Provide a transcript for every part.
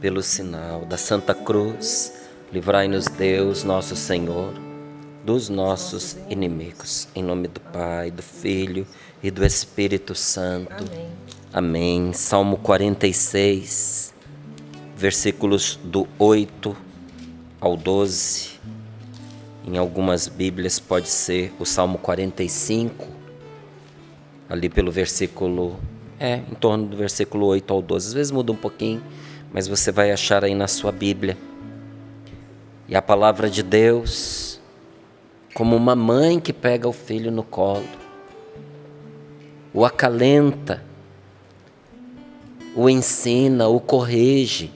pelo sinal da Santa Cruz, livrai-nos Deus, nosso Senhor, dos nossos inimigos. Em nome do Pai, do Filho e do Espírito Santo. Amém. Amém. Salmo 46, versículos do 8 ao 12. Em algumas Bíblias pode ser o Salmo 45, ali pelo versículo, em torno do versículo 8 ao 12. Às vezes muda um pouquinho, mas você vai achar aí na sua Bíblia. E a palavra de Deus, como uma mãe que pega o filho no colo, o acalenta, o ensina, o corrige,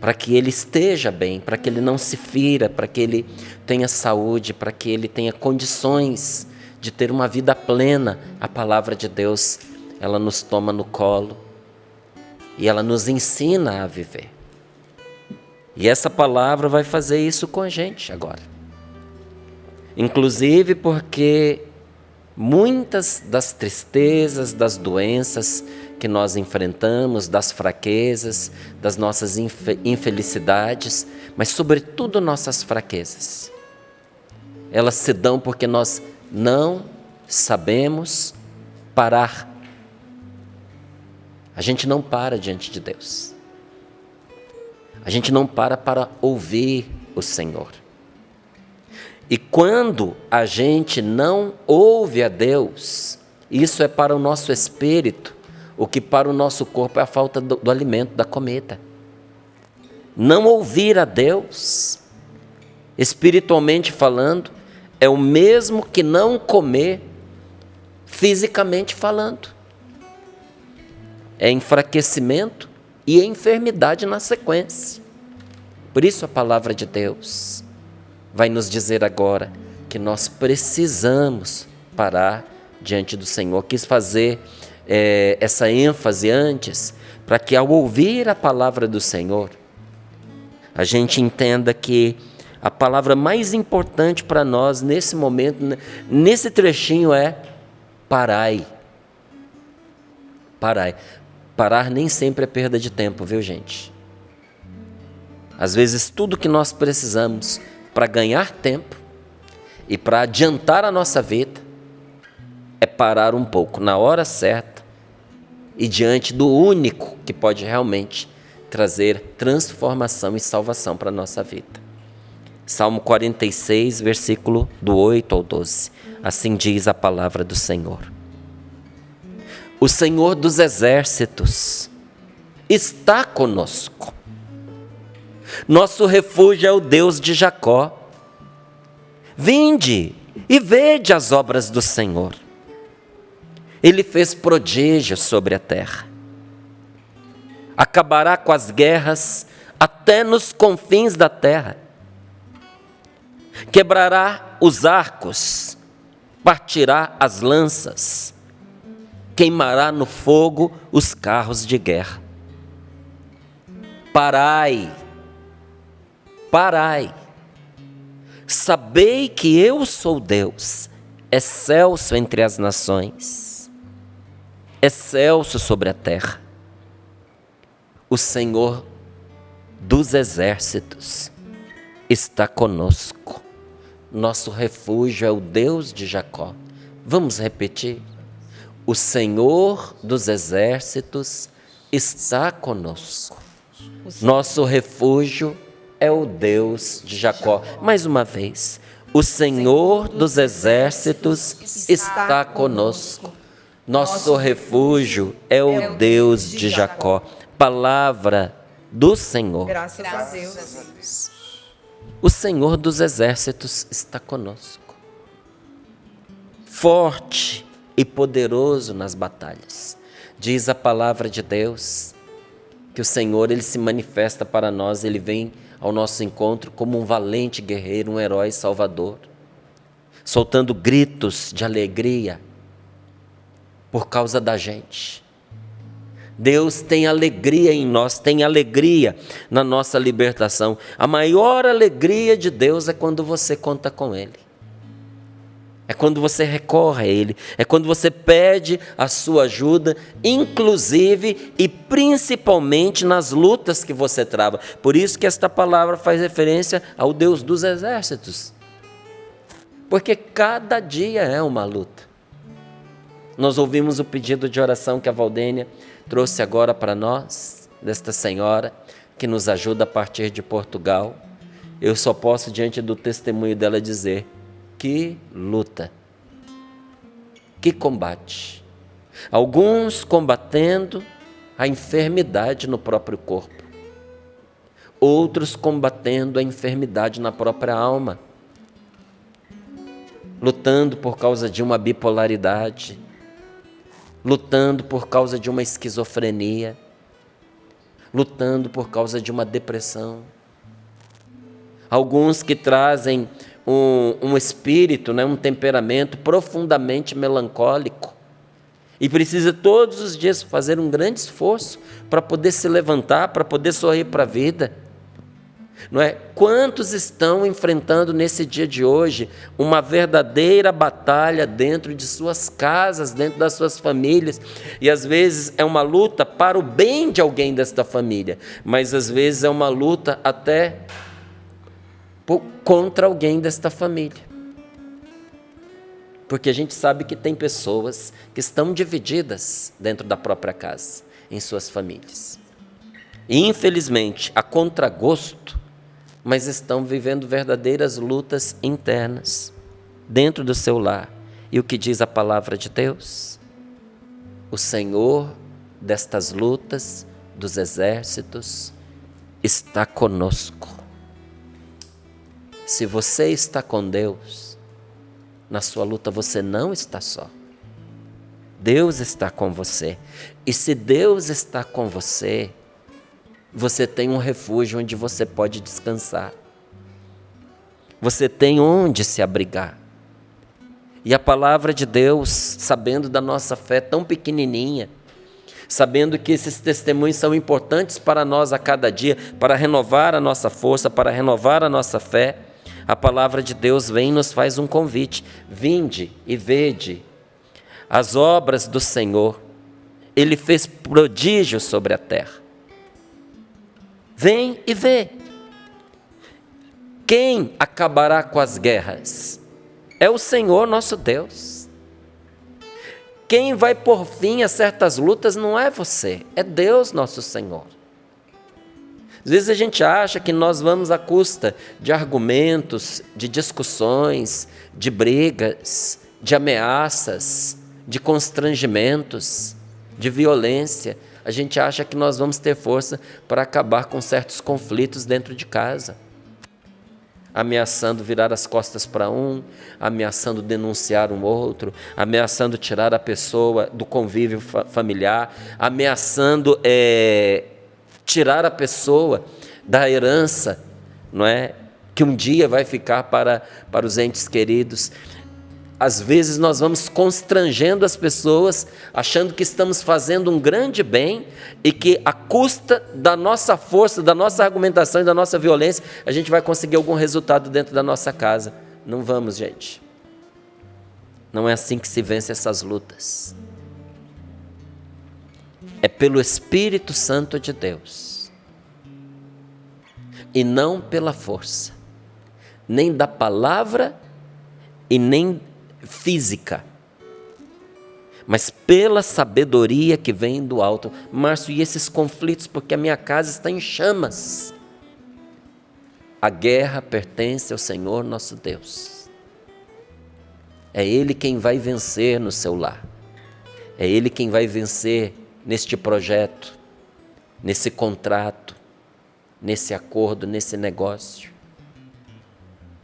para que ele esteja bem, para que ele não se fira, para que ele tenha saúde, para que ele tenha condições de ter uma vida plena. A palavra de Deus, ela nos toma no colo e ela nos ensina a viver. E essa palavra vai fazer isso com a gente agora. Inclusive porque muitas das tristezas, das doenças que nós enfrentamos, das fraquezas, das nossas infelicidades, mas sobretudo nossas fraquezas, elas se dão porque nós não sabemos parar. A gente não para diante de Deus. A gente não para ouvir o Senhor. E quando a gente não ouve a Deus, isso é para o nosso espírito, o que para o nosso corpo é a falta do alimento, da comida. Não ouvir a Deus, espiritualmente falando, é o mesmo que não comer, fisicamente falando. É enfraquecimento e enfermidade na sequência. Por isso a palavra de Deus vai nos dizer agora que nós precisamos parar diante do Senhor. Quis fazer essa ênfase antes, para que ao ouvir a palavra do Senhor, a gente entenda que a palavra mais importante para nós nesse momento, nesse trechinho é parai. Parai. Parar nem sempre é perda de tempo, viu, gente? Às vezes tudo que nós precisamos para ganhar tempo e para adiantar a nossa vida é parar um pouco na hora certa e diante do único que pode realmente trazer transformação e salvação para a nossa vida. Salmo 46, versículo do 8 ao 12. Assim diz a palavra do Senhor. O Senhor dos exércitos está conosco. Nosso refúgio é o Deus de Jacó. Vinde e vede as obras do Senhor. Ele fez prodígios sobre a terra. Acabará com as guerras até nos confins da terra. Quebrará os arcos, partirá as lanças, queimará no fogo os carros de guerra. Parai, parai, sabei que eu sou Deus, excelso entre as nações, excelso sobre a terra. O Senhor dos exércitos está conosco. Nosso refúgio é o Deus de Jacó. Vamos repetir? O Senhor dos exércitos está conosco. Nosso refúgio é o Deus de Jacó. Mais uma vez. O Senhor dos exércitos está conosco. Nosso refúgio é o Deus de Jacó. Palavra do Senhor. Graças a Deus. O Senhor dos exércitos está conosco. Forte e poderoso nas batalhas. Diz a palavra de Deus que o Senhor, Ele se manifesta para nós, Ele vem ao nosso encontro como um valente guerreiro, um herói salvador, soltando gritos de alegria por causa da gente. Deus tem alegria em nós, tem alegria na nossa libertação. A maior alegria de Deus é quando você conta com Ele. É quando você recorre a Ele, é quando você pede a sua ajuda, inclusive e principalmente nas lutas que você trava. Por isso que esta palavra faz referência ao Deus dos exércitos. Porque cada dia é uma luta. Nós ouvimos o pedido de oração que a Valdênia trouxe agora para nós, desta senhora, que nos ajuda a partir de Portugal. Eu só posso, diante do testemunho dela, dizer: que luta, que combate. Alguns combatendo a enfermidade no próprio corpo, outros combatendo a enfermidade na própria alma, lutando por causa de uma bipolaridade, lutando por causa de uma esquizofrenia, lutando por causa de uma depressão. Alguns que trazem um espírito, um temperamento profundamente melancólico e precisa todos os dias fazer um grande esforço para poder se levantar, para poder sorrir para a vida. Não é? Quantos estão enfrentando nesse dia de hoje uma verdadeira batalha dentro de suas casas, dentro das suas famílias, e às vezes é uma luta para o bem de alguém desta família, mas às vezes é uma luta até contra alguém desta família. Porque a gente sabe que tem pessoas que estão divididas dentro da própria casa, em suas famílias. E infelizmente, a contragosto, mas estão vivendo verdadeiras lutas internas dentro do seu lar. E o que diz a palavra de Deus? O Senhor destas lutas, dos exércitos, está conosco. Se você está com Deus, na sua luta você não está só. Deus está com você. E se Deus está com você, você tem um refúgio onde você pode descansar. Você tem onde se abrigar. E a palavra de Deus, sabendo da nossa fé tão pequenininha, sabendo que esses testemunhos são importantes para nós a cada dia, para renovar a nossa força, para renovar a nossa fé, a palavra de Deus vem e nos faz um convite: vinde e vede as obras do Senhor. Ele fez prodígios sobre a terra. Vem e vê. Quem acabará com as guerras? É o Senhor nosso Deus. Quem vai pôr fim a certas lutas não é você, é Deus nosso Senhor. Às vezes a gente acha que nós vamos à custa de argumentos, de discussões, de brigas, de ameaças, de constrangimentos, de violência. A gente acha que nós vamos ter força para acabar com certos conflitos dentro de casa. Ameaçando virar as costas para um, ameaçando denunciar um outro, ameaçando tirar a pessoa do convívio familiar, ameaçando tirar a pessoa da herança, não é? Que um dia vai ficar para os entes queridos. Às vezes nós vamos constrangendo as pessoas, achando que estamos fazendo um grande bem e que à custa da nossa força, da nossa argumentação e da nossa violência, a gente vai conseguir algum resultado dentro da nossa casa. Não vamos, gente. Não é assim que se vence essas lutas. É pelo Espírito Santo de Deus. E não pela força, nem da palavra e nem física, mas pela sabedoria que vem do alto. Márcio, e esses conflitos, porque a minha casa está em chamas. A guerra pertence ao Senhor nosso Deus. É Ele quem vai vencer no seu lar. É Ele quem vai vencer neste projeto, nesse contrato, nesse acordo, nesse negócio.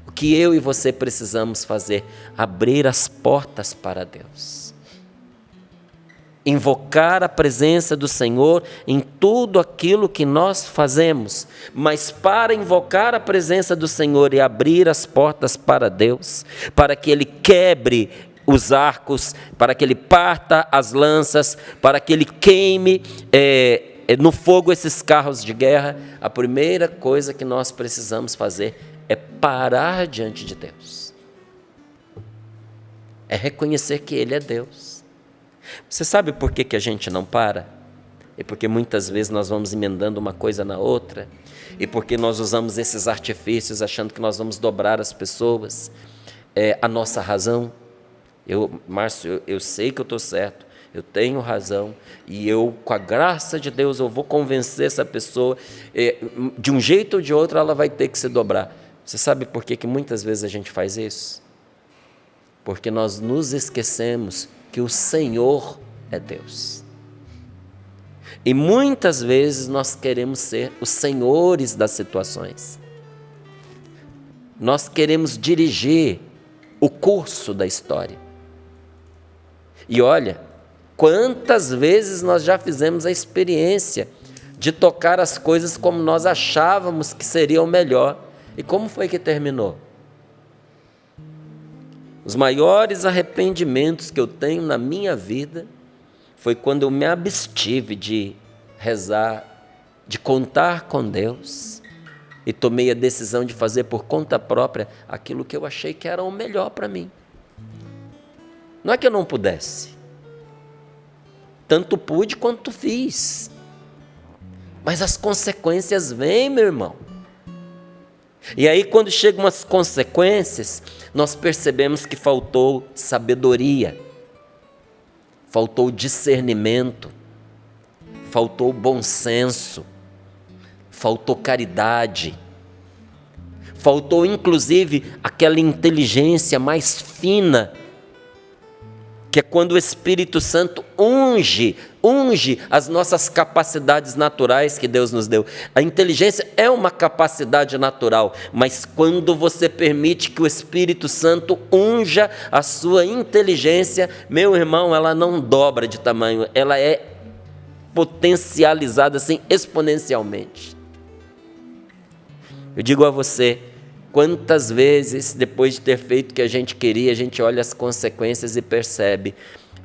O que eu e você precisamos fazer? Abrir as portas para Deus. Invocar a presença do Senhor em tudo aquilo que nós fazemos. Mas para invocar a presença do Senhor e abrir as portas para Deus, para que Ele quebre os arcos, para que Ele parta as lanças, para que Ele queime no fogo esses carros de guerra, a primeira coisa que nós precisamos fazer é parar diante de Deus. é reconhecer que Ele é Deus. Você sabe por que a gente não para? É porque muitas vezes nós vamos emendando uma coisa na outra, e porque nós usamos esses artifícios achando que nós vamos dobrar as pessoas, a nossa razão. Márcio, eu sei que eu estou certo, eu tenho razão, e eu, com a graça de Deus, eu vou convencer essa pessoa, de um jeito ou de outro ela vai ter que se dobrar. Você sabe por que muitas vezes a gente faz isso? Porque nós nos esquecemos que o Senhor é Deus. E muitas vezes nós queremos ser os senhores das situações. Nós queremos dirigir o curso da história. E olha, quantas vezes nós já fizemos a experiência de tocar as coisas como nós achávamos que seria o melhor. E como foi que terminou? Os maiores arrependimentos que eu tenho na minha vida foi quando eu me abstive de rezar, de contar com Deus, e tomei a decisão de fazer por conta própria aquilo que eu achei que era o melhor para mim. Não é que eu não pudesse, tanto pude quanto fiz, mas as consequências vêm, meu irmão. E aí, quando chegam as consequências, nós percebemos que faltou sabedoria, faltou discernimento, faltou bom senso, faltou caridade, faltou inclusive aquela inteligência mais fina, que é quando o Espírito Santo unge as nossas capacidades naturais que Deus nos deu. A inteligência é uma capacidade natural, mas quando você permite que o Espírito Santo unja a sua inteligência, meu irmão, ela não dobra de tamanho, ela é potencializada assim exponencialmente. Eu digo a você, quantas vezes, depois de ter feito o que a gente queria, a gente olha as consequências e percebe,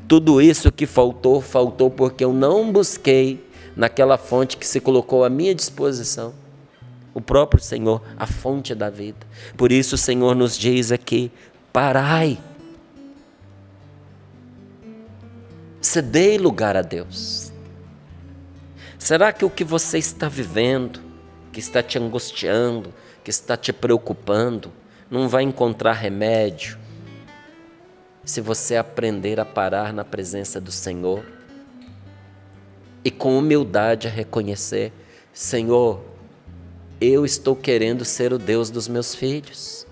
tudo isso que faltou porque eu não busquei naquela fonte que se colocou à minha disposição, o próprio Senhor, a fonte da vida. Por isso o Senhor nos diz aqui, parai, cedei lugar a Deus. Será que o que você está vivendo, que está te angustiando, que está te preocupando, não vai encontrar remédio se você aprender a parar na presença do Senhor e com humildade a reconhecer, Senhor, eu estou querendo ser o Deus dos meus filhos,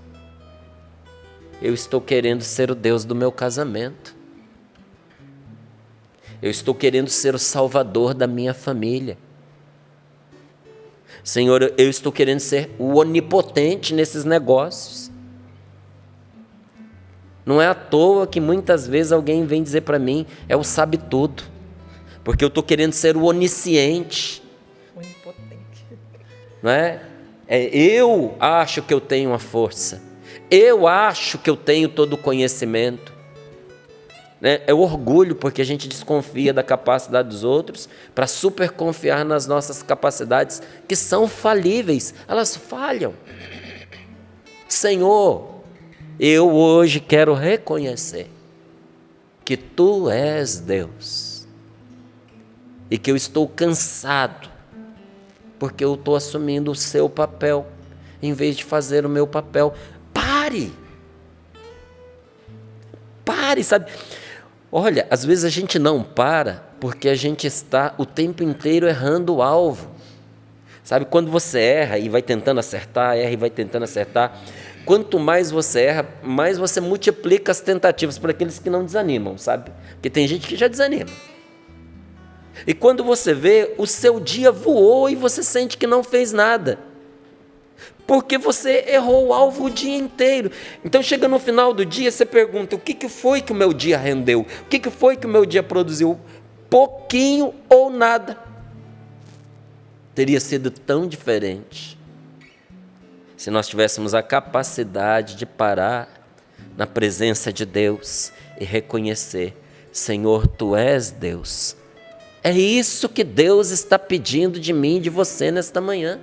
eu estou querendo ser o Deus do meu casamento, eu estou querendo ser o Salvador da minha família. Senhor, eu estou querendo ser o onipotente nesses negócios. Não é à toa que muitas vezes alguém vem dizer para mim, é o sabe tudo, porque eu estou querendo ser o onisciente. Onipotente. Não é? Eu acho que eu tenho a força, eu acho que eu tenho todo o conhecimento. É o orgulho, porque a gente desconfia da capacidade dos outros para super confiar nas nossas capacidades, que são falíveis, elas falham. Senhor, eu hoje quero reconhecer que Tu és Deus e que eu estou cansado, porque eu estou assumindo o Seu papel, em vez de fazer o meu papel. Pare, sabe? Olha, às vezes a gente não para porque a gente está o tempo inteiro errando o alvo. Sabe, quando você erra e vai tentando acertar, quanto mais você erra, mais você multiplica as tentativas para aqueles que não desanimam, sabe? Porque tem gente que já desanima. E quando você vê, o seu dia voou e você sente que não fez nada, porque você errou o alvo o dia inteiro. Então chega no final do dia, você pergunta, o que foi que o meu dia rendeu? O que foi que o meu dia produziu? Pouquinho ou nada. Teria sido tão diferente se nós tivéssemos a capacidade de parar na presença de Deus e reconhecer, Senhor, Tu és Deus. É isso que Deus está pedindo de mim e de você nesta manhã.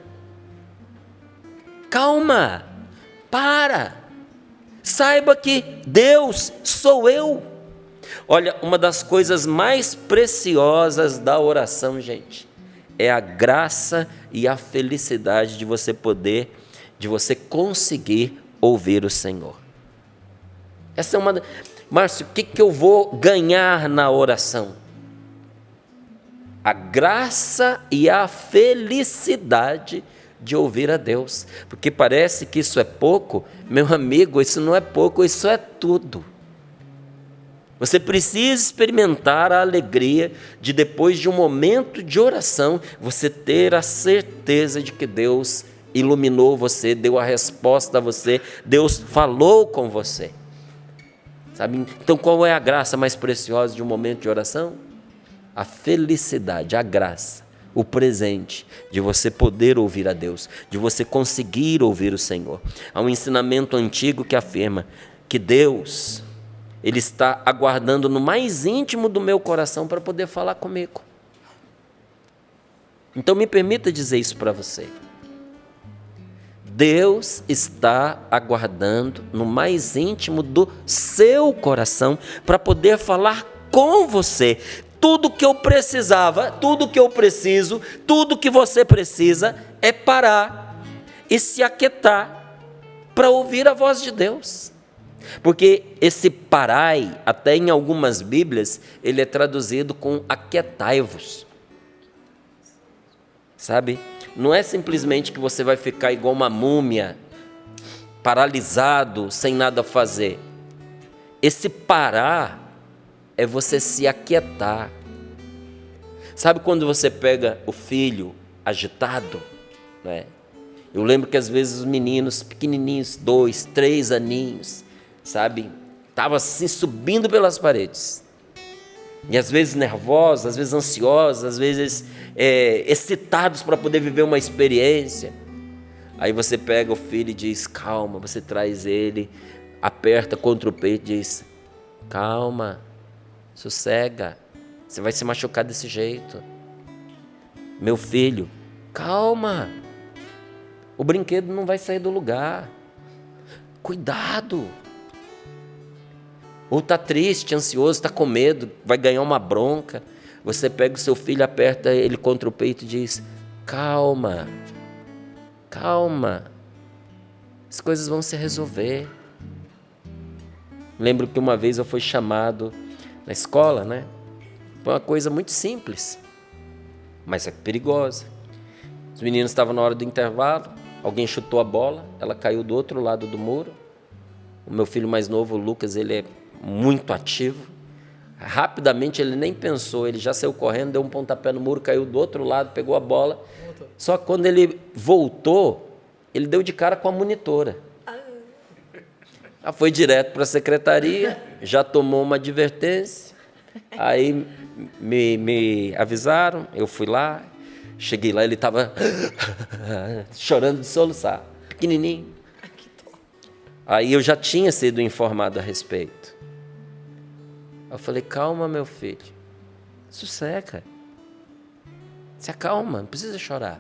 Calma, para, Saiba que Deus sou eu. Olha, uma das coisas mais preciosas da oração, gente, é a graça e a felicidade de você conseguir ouvir o Senhor. Essa é uma... Márcio, o que eu vou ganhar na oração? A graça e a felicidade de ouvir a Deus. Porque parece que isso é pouco. Meu amigo, isso não é pouco, isso é tudo. Você precisa experimentar a alegria de, depois de um momento de oração, você ter a certeza de que Deus iluminou você, deu a resposta a você, Deus falou com você. Sabe? Então, qual é a graça mais preciosa de um momento de oração? A felicidade, a graça, o presente de você poder ouvir a Deus, de você conseguir ouvir o Senhor. Há um ensinamento antigo que afirma que Deus, Ele está aguardando no mais íntimo do meu coração para poder falar comigo. Então me permita dizer isso para você. Deus está aguardando no mais íntimo do seu coração para poder falar com você. Tudo que eu precisava, tudo que eu preciso, tudo que você precisa é parar e se aquietar para ouvir a voz de Deus. Porque esse parai, até em algumas Bíblias, ele é traduzido com aquietai-vos. Sabe? Não é simplesmente que você vai ficar igual uma múmia, paralisado, sem nada fazer. Esse parar é você se aquietar. Sabe quando você pega o filho agitado, né? Eu lembro que às vezes os meninos pequenininhos, 2, 3 aninhos, sabe, estavam assim subindo pelas paredes. E às vezes nervosos, às vezes ansiosos, às vezes excitados para poder viver uma experiência. Aí você pega o filho e diz, calma, você traz ele, aperta contra o peito e diz, calma, sossega, você vai se machucar desse jeito. Meu filho, calma, o brinquedo não vai sair do lugar, cuidado. Ou está triste, ansioso, está com medo, vai ganhar uma bronca. Você pega o seu filho, aperta ele contra o peito e diz, calma, calma, as coisas vão se resolver. Lembro que uma vez eu fui chamado na escola, né? Foi uma coisa muito simples, mas é perigosa. Os meninos estavam na hora do intervalo, alguém chutou a bola, ela caiu do outro lado do muro. O meu filho mais novo, o Lucas, ele é muito ativo. Rapidamente ele nem pensou, ele já saiu correndo, deu um pontapé no muro, caiu do outro lado, pegou a bola. Só que quando ele voltou, ele deu de cara com a monitora. Foi direto para a secretaria, já tomou uma advertência. Aí me avisaram, eu fui lá, cheguei lá, ele estava chorando de soluçar, pequenininho. Aí eu já tinha sido informado a respeito. Eu falei, calma, meu filho, sossega, se acalma, não precisa chorar.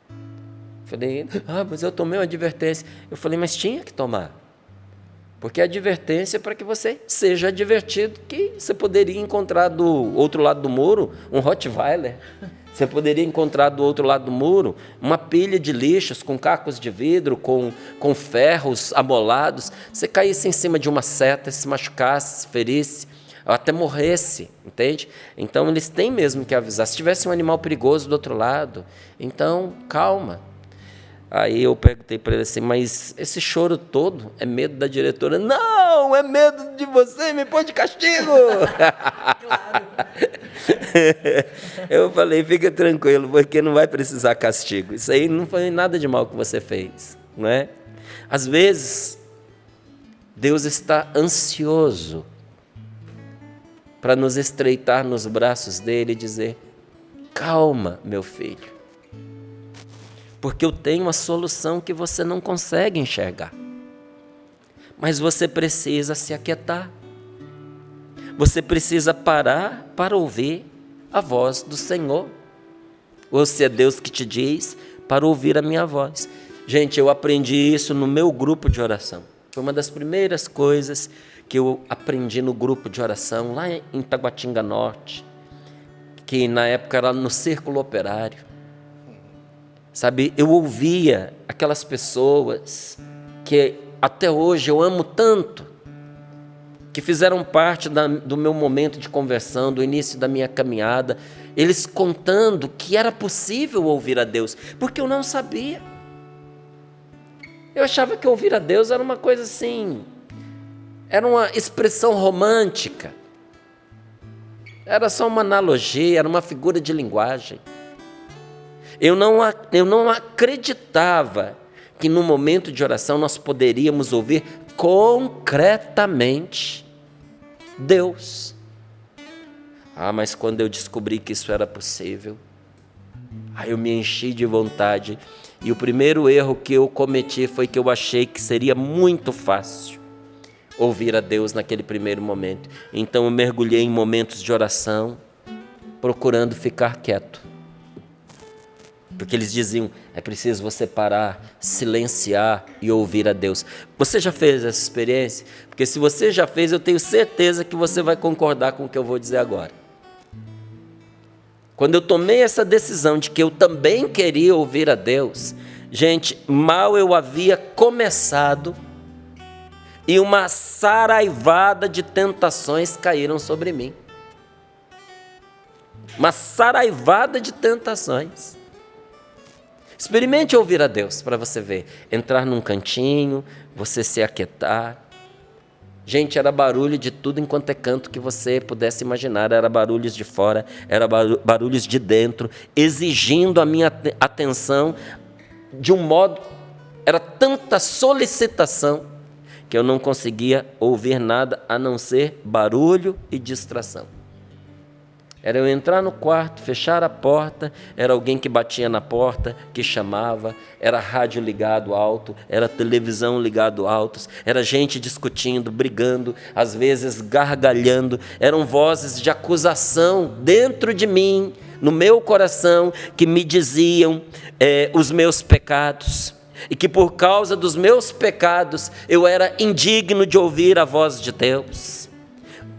Eu falei, mas eu tomei uma advertência. Eu falei, mas tinha que tomar, porque a advertência é para que você seja advertido que você poderia encontrar do outro lado do muro um Rottweiler. Você poderia encontrar do outro lado do muro uma pilha de lixos com cacos de vidro, com ferros amolados. Você caísse em cima de uma seta, se machucasse, se ferisse, ou até morresse, entende? Então eles têm mesmo que avisar. Se tivesse um animal perigoso do outro lado, então calma. Aí eu perguntei para ele assim, mas esse choro todo é medo da diretora? Não, é medo de você, me põe de castigo. Claro. Eu falei, fica tranquilo, porque não vai precisar castigo. Isso aí não foi nada de mal que você fez, não é? Às vezes, Deus está ansioso para nos estreitar nos braços dele e dizer, calma, meu filho, porque eu tenho uma solução que você não consegue enxergar. Mas você precisa se aquietar. Você precisa parar para ouvir a voz do Senhor. Ou se é Deus que te diz, para ouvir a minha voz. Gente, eu aprendi isso no meu grupo de oração. Foi uma das primeiras coisas que eu aprendi no grupo de oração, lá em Taguatinga Norte, que na época era no Círculo Operário. Sabe, eu ouvia aquelas pessoas que até hoje eu amo tanto, que fizeram parte do meu momento de conversão, do início da minha caminhada, eles contando que era possível ouvir a Deus, porque eu não sabia. Eu achava que ouvir a Deus era uma coisa assim, era uma expressão romântica, era só uma analogia, era uma figura de linguagem. Eu não acreditava que no momento de oração nós poderíamos ouvir concretamente Deus. Mas quando eu descobri que isso era possível, eu me enchi de vontade. E o primeiro erro que eu cometi foi que eu achei que seria muito fácil ouvir a Deus naquele primeiro momento. Então eu mergulhei em momentos de oração, procurando ficar quieto. Porque eles diziam, é preciso você parar, silenciar e ouvir a Deus. Você já fez essa experiência? Porque se você já fez, eu tenho certeza que você vai concordar com o que eu vou dizer agora. Quando eu tomei essa decisão de que eu também queria ouvir a Deus, gente, mal eu havia começado e uma saraivada de tentações caíram sobre mim. Uma saraivada de tentações. Experimente ouvir a Deus para você ver. Entrar num cantinho, você se aquietar. Gente, era barulho de tudo enquanto é canto que você pudesse imaginar. Era barulhos de fora, era barulhos de dentro, exigindo a minha atenção de um modo... Era tanta solicitação que eu não conseguia ouvir nada a não ser barulho e distração. Era eu entrar no quarto, fechar a porta, era alguém que batia na porta, que chamava, era rádio ligado alto, era televisão ligado alto, era gente discutindo, brigando, às vezes gargalhando, eram vozes de acusação dentro de mim, no meu coração, que me diziam os meus pecados, e que por causa dos meus pecados eu era indigno de ouvir a voz de Deus.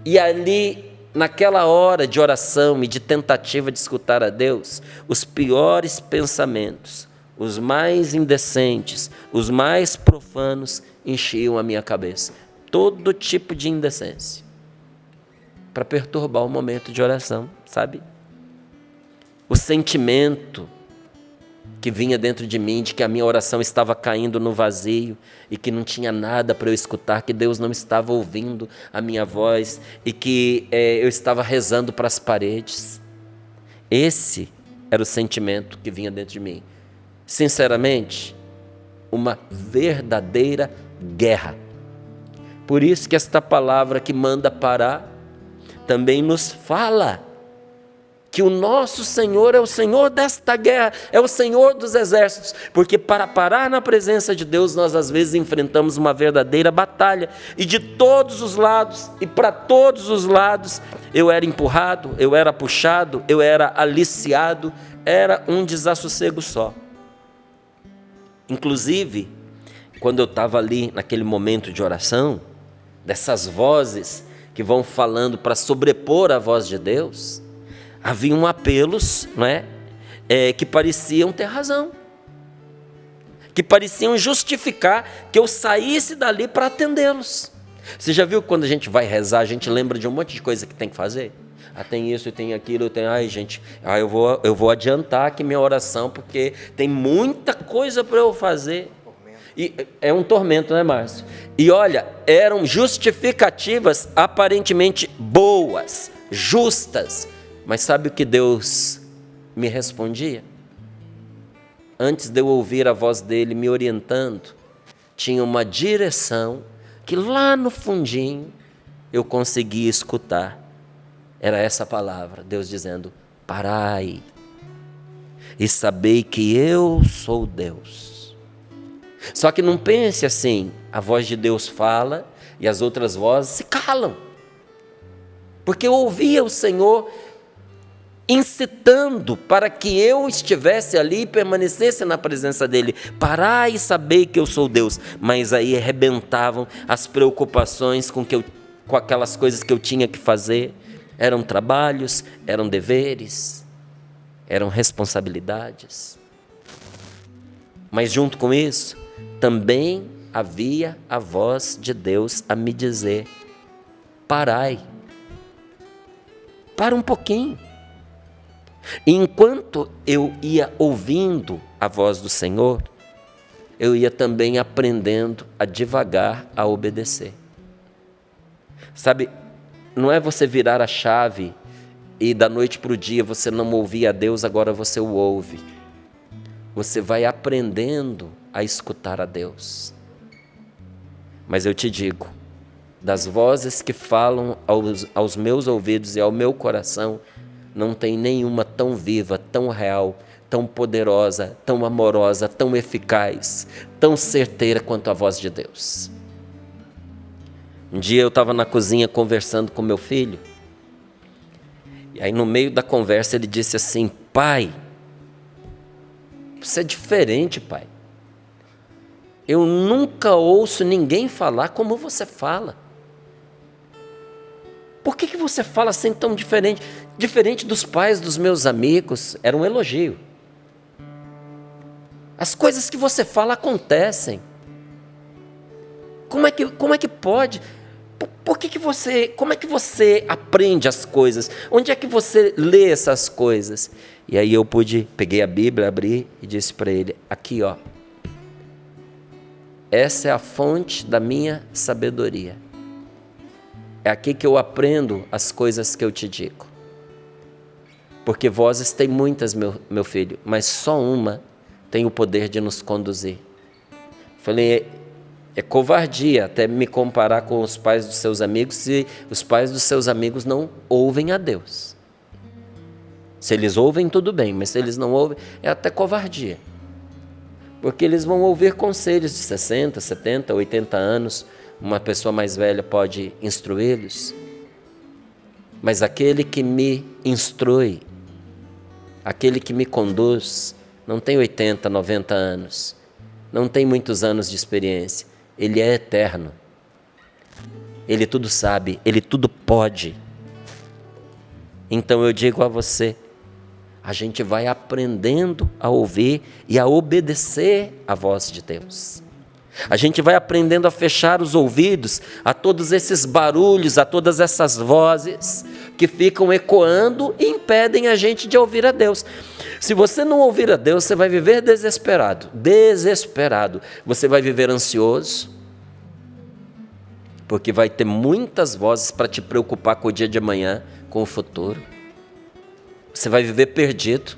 E ali, naquela hora de oração e de tentativa de escutar a Deus, os piores pensamentos, os mais indecentes, os mais profanos, enchiam a minha cabeça. Todo tipo de indecência, para perturbar o momento de oração, sabe? O sentimento que vinha dentro de mim, de que a minha oração estava caindo no vazio e que não tinha nada para eu escutar, que Deus não estava ouvindo a minha voz e que eu estava rezando para as paredes. Esse era o sentimento que vinha dentro de mim. Sinceramente, uma verdadeira guerra. Por isso que esta palavra que manda parar também nos fala que o nosso Senhor é o Senhor desta guerra, é o Senhor dos exércitos, porque para parar na presença de Deus, nós às vezes enfrentamos uma verdadeira batalha, e de todos os lados, e para todos os lados, eu era empurrado, eu era puxado, eu era aliciado, era um desassossego só. Inclusive, quando eu estava ali naquele momento de oração, dessas vozes que vão falando para sobrepor a voz de Deus, haviam apelos, não é? Que pareciam ter razão, que pareciam justificar que eu saísse dali para atendê-los. Você já viu que quando a gente vai rezar, a gente lembra de um monte de coisa que tem que fazer? Tem isso e tem aquilo, eu vou adiantar aqui minha oração, porque tem muita coisa para eu fazer. E é um tormento, né, Márcio? E olha, eram justificativas aparentemente boas, justas. Mas sabe o que Deus me respondia? Antes de eu ouvir a voz dele me orientando, tinha uma direção que lá no fundinho eu conseguia escutar. Era essa palavra, Deus dizendo: parai e sabei que eu sou Deus. Só que não pense assim, a voz de Deus fala e as outras vozes se calam. Porque eu ouvia o Senhor incitando para que eu estivesse ali e permanecesse na presença dele. Parai e sabei que eu sou Deus. Mas aí arrebentavam as preocupações com aquelas coisas que eu tinha que fazer. Eram trabalhos, eram deveres, eram responsabilidades. Mas junto com isso, também havia a voz de Deus a me dizer: parai, para um pouquinho. E enquanto eu ia ouvindo a voz do Senhor, eu ia também aprendendo a devagar a obedecer. Sabe, não é você virar a chave e da noite para o dia você não ouvia a Deus, agora você o ouve. Você vai aprendendo a escutar a Deus. Mas eu te digo, das vozes que falam aos meus ouvidos e ao meu coração, não tem nenhuma tão viva, tão real, tão poderosa, tão amorosa, tão eficaz, tão certeira quanto a voz de Deus. Um dia eu estava na cozinha conversando com meu filho, e aí no meio da conversa ele disse assim: pai, você é diferente, pai. Eu nunca ouço ninguém falar como você fala. Por que você fala assim tão diferente? Diferente dos pais dos meus amigos, era um elogio. As coisas que você fala acontecem. Como é que pode? Como é que você aprende as coisas? Onde é que você lê essas coisas? E aí eu peguei a Bíblia, abri e disse para ele: aqui ó, essa é a fonte da minha sabedoria. É aqui que eu aprendo as coisas que eu te digo. Porque vozes tem muitas, meu filho, mas só uma tem o poder de nos conduzir. Falei, é covardia até me comparar com os pais dos seus amigos se os pais dos seus amigos não ouvem a Deus. Se eles ouvem, tudo bem, mas se eles não ouvem, é até covardia. Porque eles vão ouvir conselhos de 60, 70, 80 anos, uma pessoa mais velha pode instruí-los, mas aquele que me instrui, aquele que me conduz, não tem 80, 90 anos, não tem muitos anos de experiência, ele é eterno, ele tudo sabe, ele tudo pode. Então eu digo a você, a gente vai aprendendo a ouvir e a obedecer a voz de Deus. A gente vai aprendendo a fechar os ouvidos a todos esses barulhos, a todas essas vozes que ficam ecoando e impedem a gente de ouvir a Deus. Se você não ouvir a Deus, você vai viver desesperado. Você vai viver ansioso, porque vai ter muitas vozes para te preocupar com o dia de amanhã, com o futuro. Você vai viver perdido,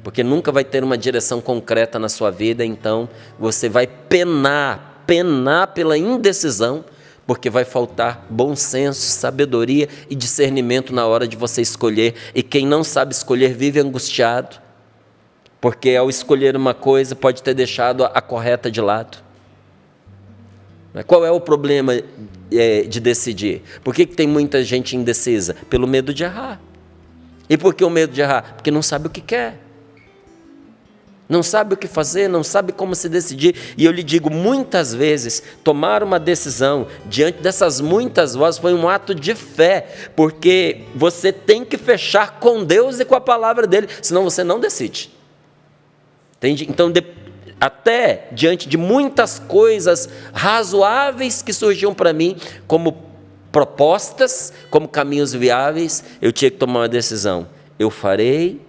porque nunca vai ter uma direção concreta na sua vida, então você vai penar pela indecisão, porque vai faltar bom senso, sabedoria e discernimento na hora de você escolher, e quem não sabe escolher vive angustiado, porque ao escolher uma coisa pode ter deixado a correta de lado. Qual é o problema de decidir? Por que tem muita gente indecisa? Pelo medo de errar. E por que o medo de errar? Porque não sabe o que quer. Não sabe o que fazer, não sabe como se decidir. E eu lhe digo, muitas vezes, tomar uma decisão diante dessas muitas vozes foi um ato de fé, porque você tem que fechar com Deus e com a palavra dele, senão você não decide. Entende? Então, até diante de muitas coisas razoáveis que surgiam para mim, como propostas, como caminhos viáveis, eu tinha que tomar uma decisão. Eu farei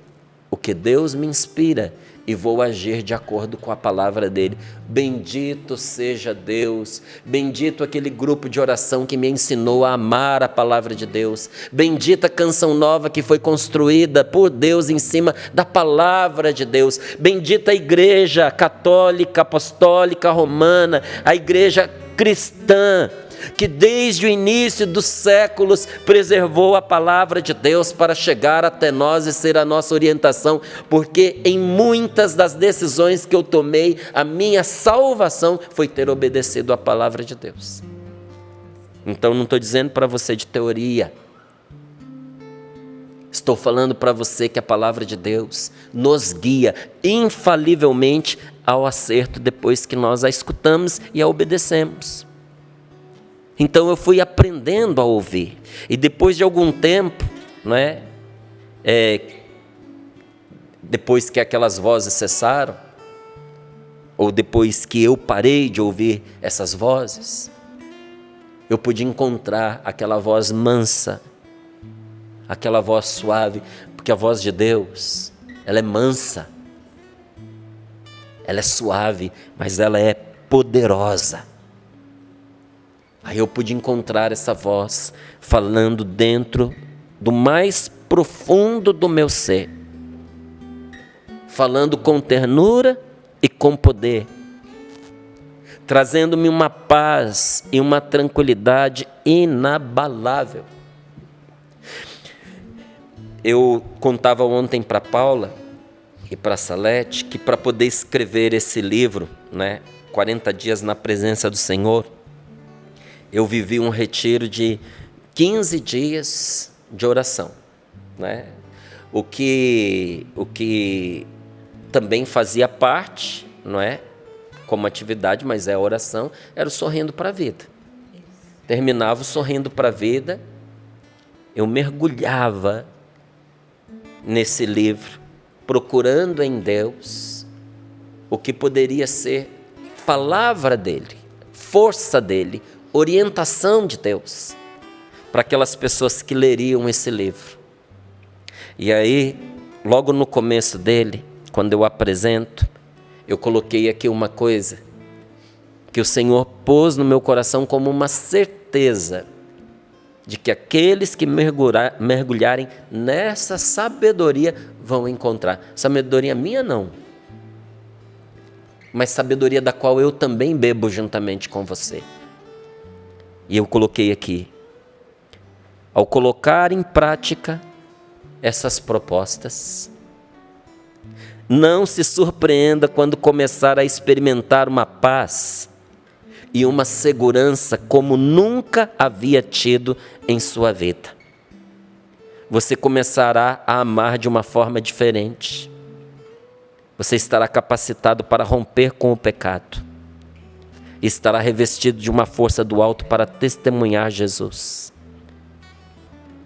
o que Deus me inspira e vou agir de acordo com a palavra dele. Bendito seja Deus, bendito aquele grupo de oração que me ensinou a amar a palavra de Deus, bendita a canção nova que foi construída por Deus em cima da palavra de Deus, bendita a igreja católica, apostólica, romana, a igreja cristã, que desde o início dos séculos preservou a palavra de Deus para chegar até nós e ser a nossa orientação, porque em muitas das decisões que eu tomei, a minha salvação foi ter obedecido à palavra de Deus. Então não estou dizendo para você de teoria, Estou falando para você que a palavra de Deus nos guia infalivelmente ao acerto depois que nós a escutamos e a obedecemos. Então eu fui aprendendo a ouvir. E depois de algum tempo, não é? Depois que aquelas vozes cessaram, ou depois que eu parei de ouvir essas vozes, eu pude encontrar aquela voz mansa, aquela voz suave, porque a voz de Deus, ela é mansa, ela é suave, mas ela é poderosa. Aí eu pude encontrar essa voz falando dentro do mais profundo do meu ser, falando com ternura e com poder, trazendo-me uma paz e uma tranquilidade inabalável. Eu contava ontem para Paula e para Salete que para poder escrever esse livro, né, 40 dias na presença do Senhor, eu vivi um retiro de 15 dias de oração, né? O que também fazia parte, não é, como atividade, mas é a oração, era o Sorrindo para a Vida. Terminava o Sorrindo para a Vida, eu mergulhava nesse livro, procurando em Deus o que poderia ser palavra dele, força dele, orientação de Deus para aquelas pessoas que leriam esse livro. E aí, logo no começo dele, quando eu apresento, eu coloquei aqui uma coisa que o Senhor pôs no meu coração como uma certeza de que aqueles que mergulharem nessa sabedoria vão encontrar. Sabedoria minha não, mas sabedoria da qual eu também bebo juntamente com você. E eu coloquei aqui: ao colocar em prática essas propostas, não se surpreenda quando começar a experimentar uma paz e uma segurança como nunca havia tido em sua vida. Você começará a amar de uma forma diferente. Você estará capacitado para romper com o pecado. Estará revestido de uma força do alto para testemunhar Jesus.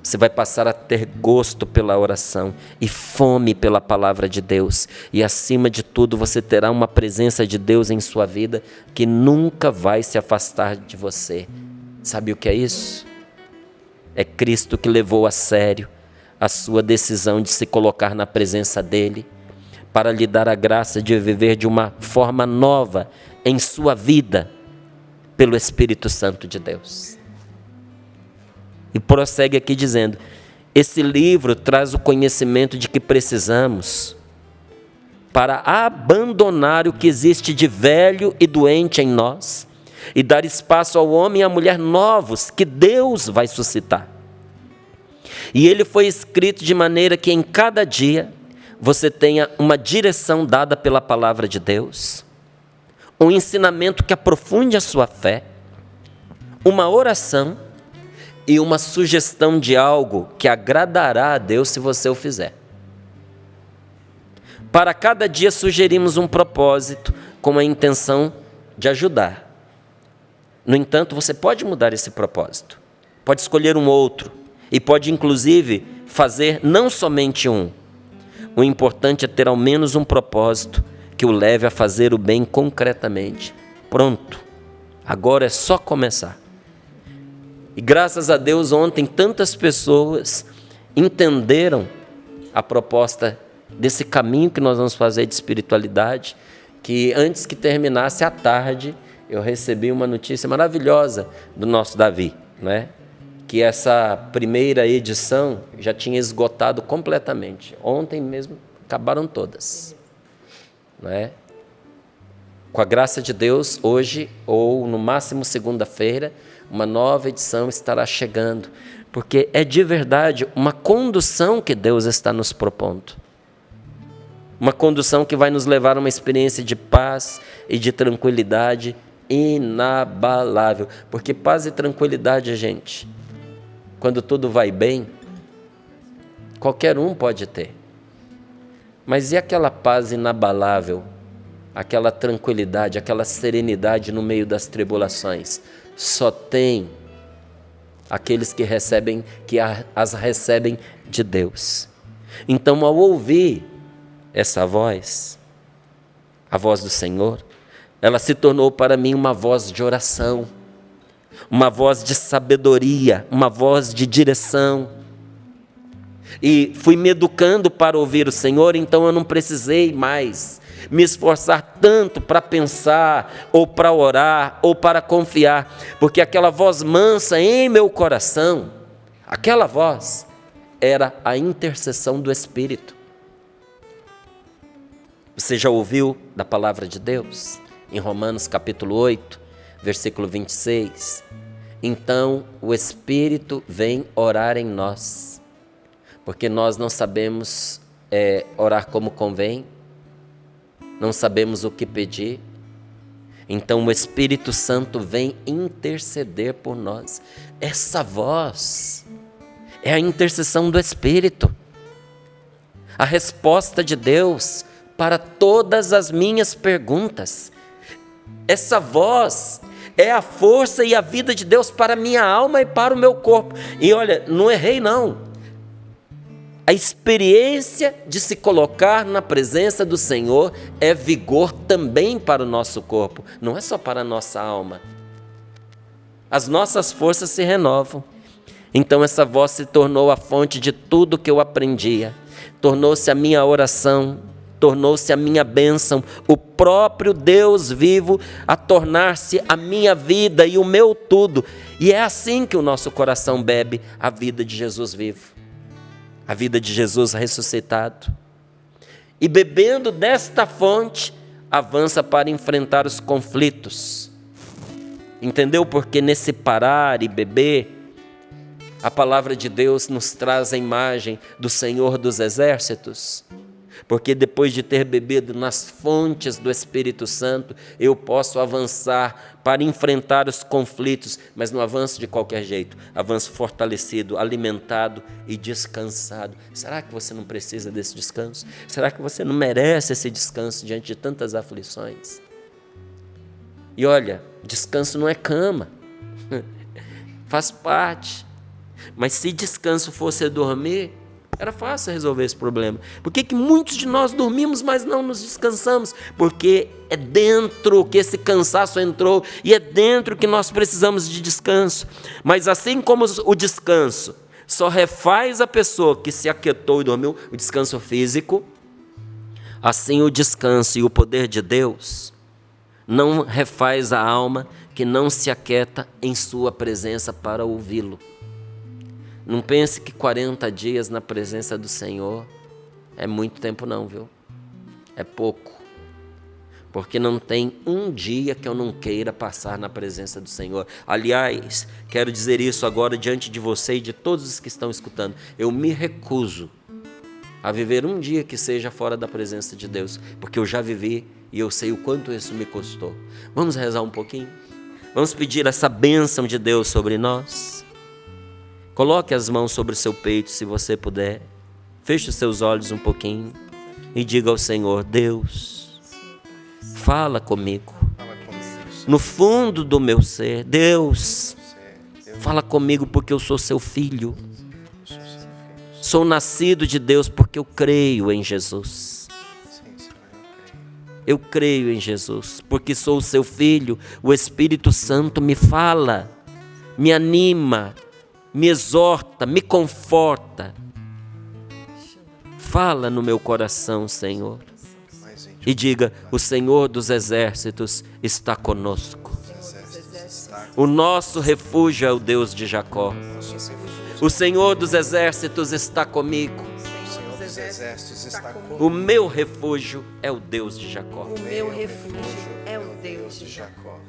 Você vai passar a ter gosto pela oração e fome pela palavra de Deus. E acima de tudo, você terá uma presença de Deus em sua vida que nunca vai se afastar de você. Sabe o que é isso? É Cristo que levou a sério a sua decisão de se colocar na presença dEle para lhe dar a graça de viver de uma forma nova em sua vida pelo Espírito Santo de Deus. E prossegue aqui dizendo: esse livro traz o conhecimento de que precisamos para abandonar o que existe de velho e doente em nós e dar espaço ao homem e à mulher novos que Deus vai suscitar. E ele foi escrito de maneira que em cada dia você tenha uma direção dada pela palavra de Deus, um ensinamento que aprofunde a sua fé, uma oração e uma sugestão de algo que agradará a Deus se você o fizer. Para cada dia sugerimos um propósito com a intenção de ajudar. No entanto, você pode mudar esse propósito, pode escolher um outro e pode inclusive fazer não somente um. O importante é ter ao menos um propósito que o leve a fazer o bem concretamente. Pronto, agora é só começar. E graças a Deus, ontem tantas pessoas entenderam a proposta desse caminho que nós vamos fazer de espiritualidade, que antes que terminasse a tarde, eu recebi uma notícia maravilhosa do nosso Davi, né? Que essa primeira edição já tinha esgotado completamente. Ontem mesmo acabaram todas, né? Com a graça de Deus, hoje, ou no máximo segunda-feira, uma nova edição estará chegando, porque é de verdade uma condução que Deus está nos propondo. Uma condução que vai nos levar a uma experiência de paz e de tranquilidade inabalável. Porque paz e tranquilidade, gente, quando tudo vai bem, qualquer um pode ter. Mas e aquela paz inabalável, aquela tranquilidade, aquela serenidade no meio das tribulações? Só tem aqueles que recebem, que as recebem de Deus. Então, ao ouvir essa voz, a voz do Senhor, ela se tornou para mim uma voz de oração, uma voz de sabedoria, uma voz de direção. E fui me educando para ouvir o Senhor, então eu não precisei mais me esforçar tanto para pensar, ou para orar, ou para confiar, porque aquela voz mansa em meu coração, aquela voz era a intercessão do Espírito. Você já ouviu da palavra de Deus? Em Romanos capítulo 8, versículo 26. Então o Espírito vem orar em nós, porque nós não sabemos orar como convém, não sabemos o que pedir. Então o Espírito Santo vem interceder por nós. Essa voz é a intercessão do Espírito, a resposta de Deus para todas as minhas perguntas. Essa voz é a força e a vida de Deus para a minha alma e para o meu corpo. E olha, não errei não. A experiência de se colocar na presença do Senhor é vigor também para o nosso corpo, não é só para a nossa alma. As nossas forças se renovam. Então essa voz se tornou a fonte de tudo que eu aprendia, tornou-se a minha oração, tornou-se a minha bênção, o próprio Deus vivo a tornar-se a minha vida e o meu tudo. E é assim que o nosso coração bebe a vida de Jesus vivo, a vida de Jesus ressuscitado. E bebendo desta fonte, avança para enfrentar os conflitos. Entendeu? Porque nesse parar e beber, a palavra de Deus nos traz a imagem do Senhor dos Exércitos. Porque depois de ter bebido nas fontes do Espírito Santo, eu posso avançar para enfrentar os conflitos, mas não avanço de qualquer jeito, avanço fortalecido, alimentado e descansado. Será que você não precisa desse descanso? Será que você não merece esse descanso diante de tantas aflições? E olha, descanso não é cama, faz parte, mas se descanso fosse dormir, era fácil resolver esse problema. Por que muitos de nós dormimos, mas não nos descansamos? Porque é dentro que esse cansaço entrou e é dentro que nós precisamos de descanso. Mas assim como o descanso só refaz a pessoa que se aquietou e dormiu, o descanso físico, assim o descanso e o poder de Deus não refaz a alma que não se aquieta em sua presença para ouvi-lo. Não pense que 40 dias na presença do Senhor é muito tempo não, viu? É pouco. Porque não tem um dia que eu não queira passar na presença do Senhor. Aliás, quero dizer isso agora diante de você e de todos os que estão escutando. Eu me recuso a viver um dia que seja fora da presença de Deus, porque eu já vivi e eu sei o quanto isso me custou. Vamos rezar um pouquinho? Vamos pedir essa bênção de Deus sobre nós? Coloque as mãos sobre o seu peito, se você puder. Feche os seus olhos um pouquinho e diga ao Senhor: Deus, fala comigo. No fundo do meu ser, Deus, fala comigo porque eu sou seu filho. Sou nascido de Deus porque eu creio em Jesus. Eu creio em Jesus, porque sou o seu filho. O Espírito Santo me fala, me anima, me exorta, me conforta. Fala no meu coração, Senhor. E diga: o Senhor dos Exércitos está conosco. O nosso refúgio é o Deus de Jacó. O Senhor dos Exércitos está comigo. O meu refúgio é o Deus de Jacó. O meu refúgio é o Deus de Jacó.